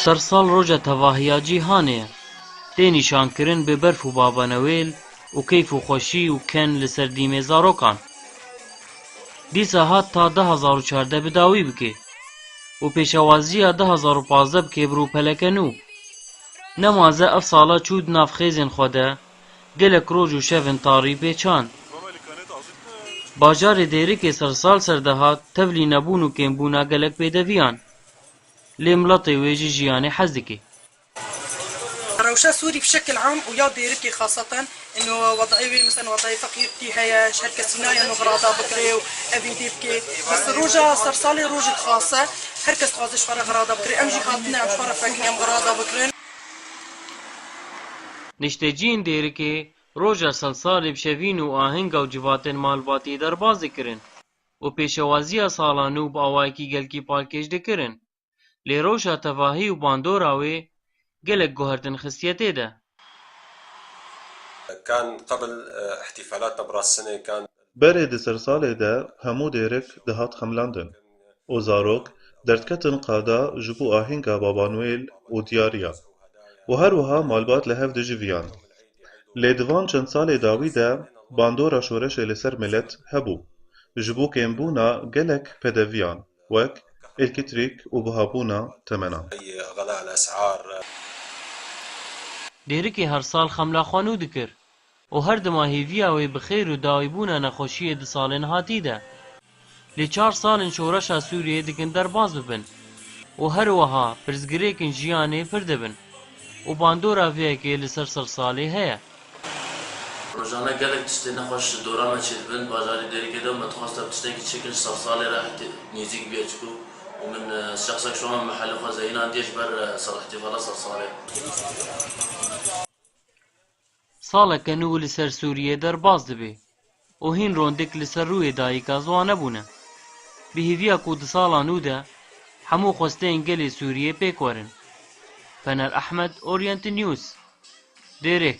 سەرساڵ ڕۆژە تەڤاهیە جیهانەیە تێ نیشانکردن بە بەرف و بابەنەوێل و کەیف و خۆشی و کەن لەسەر دیمێ زارۆکان دیسە هات تا 2014 بداوی بکێ و پێشەوازیە 2015 بکێ بڕووپەلەکە نو نەمازە ئەف ساڵە چوود نافخێزên xwe de gelek roj û şevên tarî pêçand. Bajarê Dêrikê sersal serdehat tevlî nebûn û kêmbûna gelek pêdeviyan. Lê miletê wê jî jiyanê hez dike. روشة سوري بشكل عام ويا ديركي خاصة انه وضعي مثلا وضعي فقيرتي هي شركة سيناء انه غراضة بكري وابي ديبكي بس روجا صرصالي روجة خاصة هركس قازش فرا غراضة بكري امجي خاطنا ام فرا فكني ام غراضة بكري Nişteciyên Dêrikê roja selsalê bişevîn û ahenga û civatên malbatî derbas dikirin û pêşewaziya sala nû bi awayekî gelkî palkêş dikirin. Lê roja tevahî û bandora wê gelek guhertin xistiyetê de. كان قبل احتفالاتنا براس السنة كان berê di sersalê de hemû dêrik dihat xemlandin û zarok derdketin qada ji bo ahenga Babanwêl û diyariya û her wiha malbat li hev dijiviyan. Lê di van çend salê dawî de bandora şoreşê li ser millet hebû ji bo kêmbûna gelek pêdeviyan wek êlkîtrîk û bihabûna temenan. غلاء الأسعار Dêrikê her sal xemla xwanû dikir û her dima hêviya wê bi xêr û dawîbûna nexweşiyê di salên hatî de. Lê 4 salên şoreşa Sûriyê dikin derbas bibin û her wiha pirsgirêkên jiyanê pir dibin û bandora vêyekê li ser sersalê heye. Rojane gelek tiştê nexweş dora me çêdibin bajarê Dêrikê de me dixwasta tiştekî çêkin sersalê re nêzik bêje çikû û min şexsek şu an mehelê xwe zeyînan diye ji ber ihtifala sersalê. Saleke nû li ser Sûriyê derbas dibe û hîn rondek li ser rûyê dayîka zwan nebûne. Bi hêviya ku di sala nû de hemû xwesteyên gelê Sûriyê pêk werin. Fener Ehmed, Orient News, Dêrek.